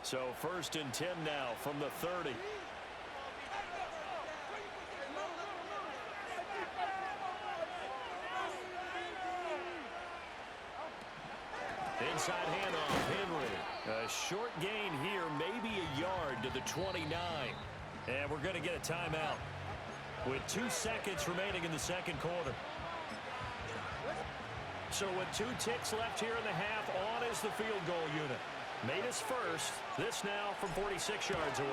So 1st and 10 now from the 30. Inside handoff, Henry. A short gain here, maybe a yard to the 29. And we're going to get a timeout with 2 seconds remaining in the second quarter. So with 2 ticks left here in the half, on is the field goal unit. Made his first. This now from 46 yards away.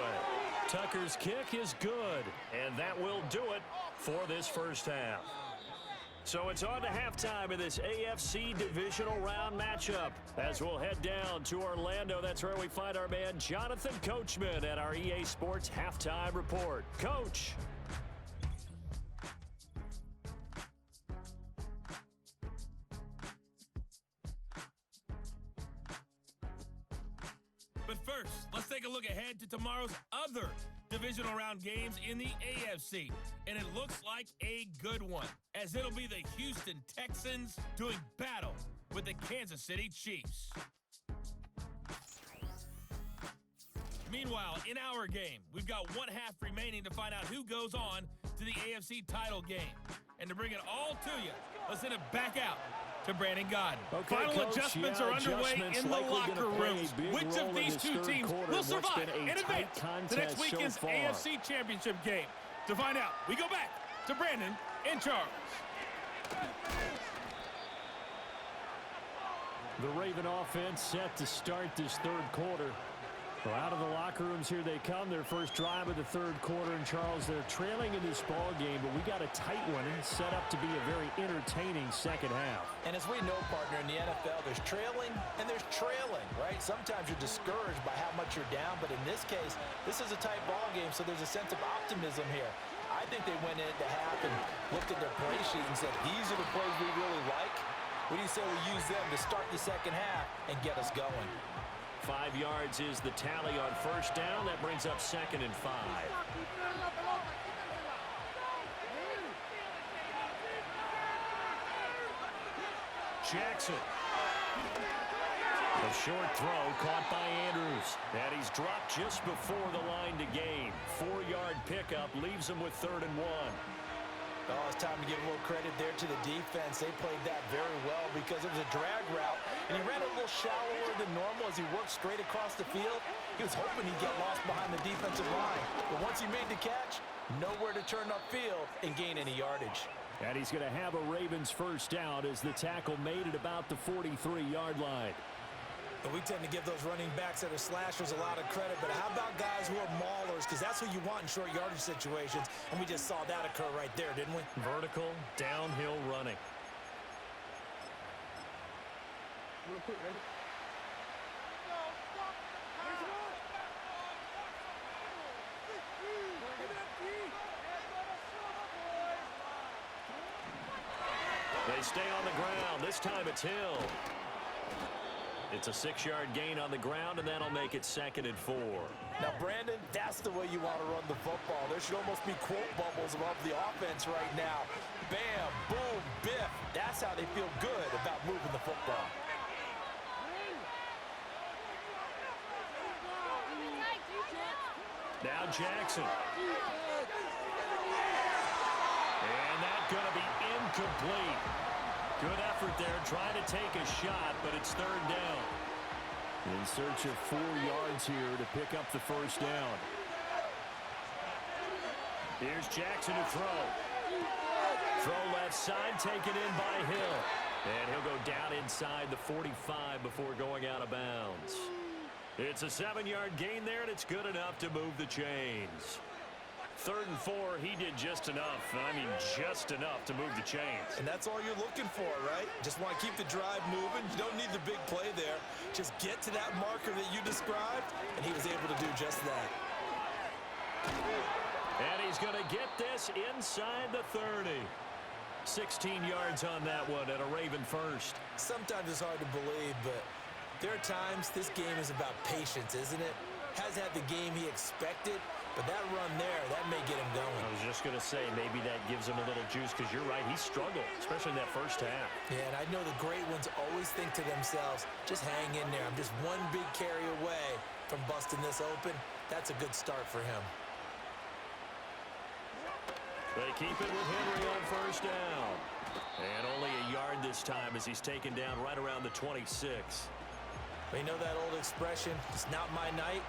Tucker's kick is good, and that will do it for this first half. So it's on to halftime in this AFC Divisional Round matchup as we'll head down to Orlando. That's where we find our man Jonathan Coachman at our EA Sports Halftime Report. Coach. But first, let's take a look ahead to tomorrow's other divisional round games in the AFC. And it looks like a good one, as it'll be the Houston Texans doing battle with the Kansas City Chiefs. Meanwhile, in our game, we've got 1 half remaining to find out who goes on to the AFC title game. And to bring it all to you, let's send it back out to Brandon Godden. Okay, Final Coach, adjustments are underway in the locker rooms. Which of these 2 teams will survive and advance to next weekend's AFC Championship game? To find out, we go back to Brandon and Charles. The Raven offense set to start this third quarter. Well, out of the locker rooms, here they come. Their first drive of the third quarter. And, Charles, they're trailing in this ball game, but we got a tight one and set up to be a very entertaining second half. And as we know, partner, in the NFL, there's trailing and there's trailing, right? Sometimes you're discouraged by how much you're down, but in this case, this is a tight ball game, so there's a sense of optimism here. I think they went into half and looked at their play sheet and said, these are the plays we really like. What do you say we use them to start the second half and get us going? 5 yards is the tally on first down. That brings up 2nd and 5. Jackson. A short throw caught by Andrews. And he's dropped just before the line to gain. 4-yard pickup leaves him with 3rd and 1. Oh, it's time to give a little credit there to the defense. They played that very well because it was a drag route, and he ran a little shallower than normal as he worked straight across the field. He was hoping he'd get lost behind the defensive line. But once he made the catch, nowhere to turn upfield and gain any yardage. And he's going to have a Ravens first down as the tackle made at about the 43-yard line. But we tend to give those running backs that are slashers a lot of credit. But how about guys who are maulers? Because that's what you want in short yardage situations. And we just saw that occur right there, didn't we? Vertical, downhill running. They stay on the ground. This time it's Hill. It's a 6-yard gain on the ground, and that'll make it 2nd and 4. Now, Brandon, that's the way you want to run the football. There should almost be quote bubbles above the offense right now. Bam, boom, biff. That's how they feel good about moving the football. Now Jackson. And that's going to be incomplete. Good effort there, trying to take a shot, but it's 3rd down. In search of 4 yards here to pick up the first down. Here's Jackson to throw. Throw left side, taken in by Hill. And he'll go down inside the 45 before going out of bounds. It's a 7-yard gain there, and it's good enough to move the chains. 3rd and 4, he did just enough. I mean, just enough to move the chains. And that's all you're looking for, right? Just want to keep the drive moving. You don't need the big play there. Just get to that marker that you described, and he was able to do just that. And he's going to get this inside the 30. 16 yards on that one at a Raven first. Sometimes it's hard to believe, but there are times this game is about patience, isn't it? Hasn't had the game he expected, But that run there, that may get him going. I was just going to say, maybe that gives him a little juice, because you're right, he struggled, especially in that first half. Yeah, and I know the great ones always think to themselves, just hang in there. I'm just one big carry away from busting this open. That's a good start for him. They keep it with Henry on first down. And only a yard this time as he's taken down right around the 26. You know that old expression, it's not my night?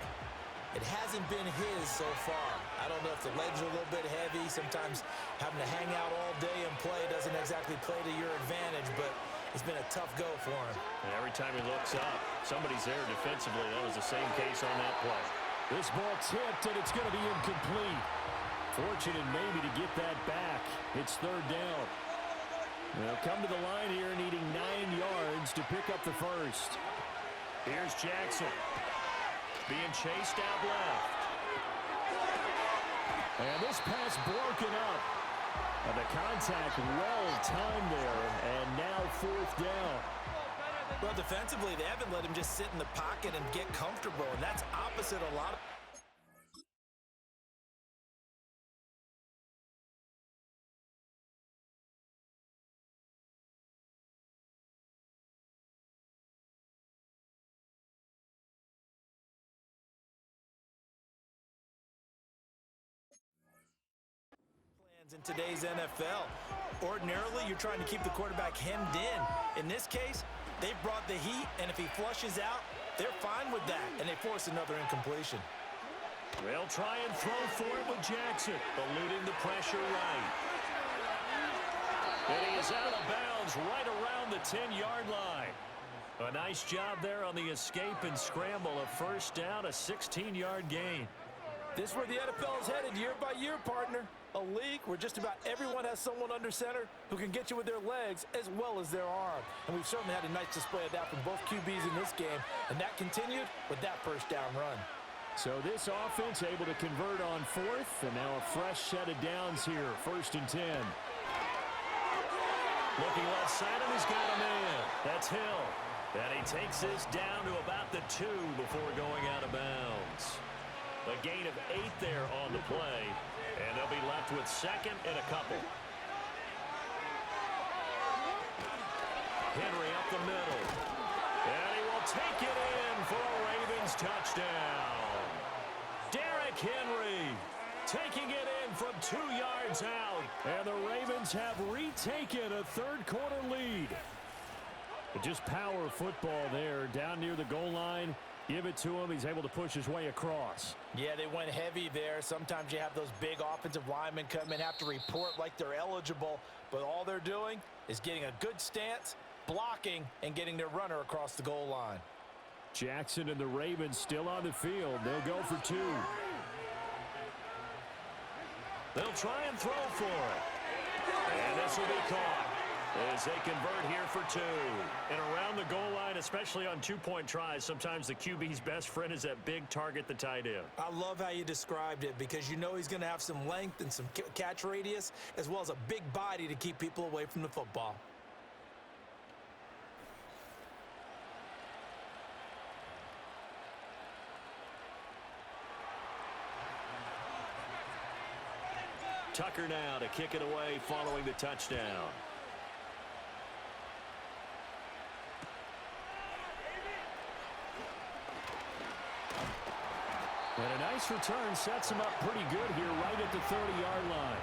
It hasn't been his so far. I don't know if the legs are a little bit heavy. Sometimes having to hang out all day and play doesn't exactly play to your advantage, but it's been a tough go for him. And every time he looks up, somebody's there defensively. That was the same case on that play. This ball tipped, and it's going to be incomplete. Fortunate maybe to get that back. It's third down. They'll come to the line here needing 9 yards to pick up the first. Here's Jackson. Being chased out left. And this pass broken up. And the contact well timed there. And now fourth down. Well, defensively, they haven't let him just sit in the pocket and get comfortable, and that's opposite a lot of... in today's NFL. Ordinarily, you're trying to keep the quarterback hemmed in. In this case, they've brought the heat, and if he flushes out, they're fine with that, and they force another incompletion. They'll try and throw for it with Jackson, eluding the pressure right. And he is out of bounds right around the 10-yard line. A nice job there on the escape and scramble. A first down, a 16-yard gain. This is where the NFL is headed year by year, partner. A league where just about everyone has someone under center who can get you with their legs as well as their arm. And we've certainly had a nice display of that from both QBs in this game, and that continued with that first down run. So this offense able to convert on fourth, and now a fresh set of downs here, 1st and 10. Looking left side, and he's got a man. That's Hill. And he takes this down to about the 2 before going out of bounds. A gain of 8 there on the play, and they'll be left with second and a couple. Henry up the middle, and he will take it in for a Ravens touchdown. Derrick Henry taking it in from 2 yards out. And the Ravens have retaken a third-quarter lead. But just power football there, down near the goal line. Give it to him. He's able to push his way across. Yeah, they went heavy there. Sometimes you have those big offensive linemen come in, have to report like they're eligible, but all they're doing is getting a good stance, blocking, and getting their runner across the goal line. Jackson and the Ravens still on the field. They'll go for 2. They'll try and throw for it. And this will be caught as they convert here for 2. And around the goal line, especially on 2-point tries, sometimes the QB's best friend is that big target, the tight end. I love how you described it because you know he's going to have some length and some catch radius as well as a big body to keep people away from the football. Tucker now to kick it away following the touchdown. And a nice return sets him up pretty good here right at the 30-yard line.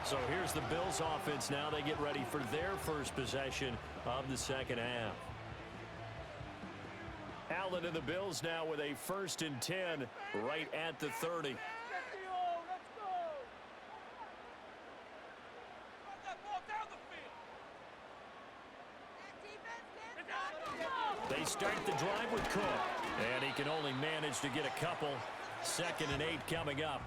So here's the Bills offense now. They get ready for their first possession of the second half. Allen and the Bills now with a 1st and 10 right at the 30. They start the drive with Cook, and he can only manage to get a couple. 2nd and 8 coming up.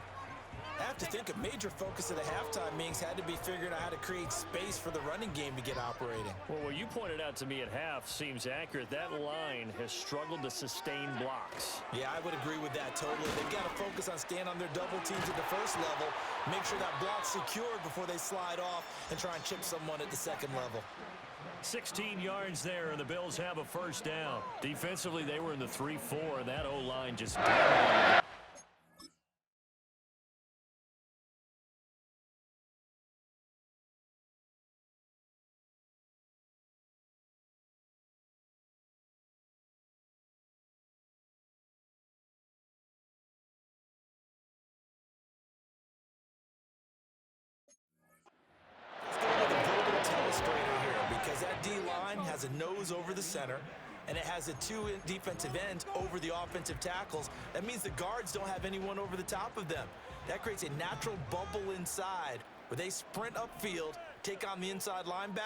I have to think a major focus of the halftime meetings had to be figuring out how to create space for the running game to get operating. Well, what you pointed out to me at half seems accurate. That line has struggled to sustain blocks. Yeah, I would agree with that totally. They've got to focus on staying on their double teams at the first level, make sure that block's secured before they slide off and try and chip someone at the second level. 16 yards there, and the Bills have a first down. Defensively, they were in the 3-4, and that O-line just line has a nose over the center, and it has the two defensive ends over the offensive tackles. That means the guards don't have anyone over the top of them. That creates a natural bubble inside where they sprint upfield, take on the inside linebacker,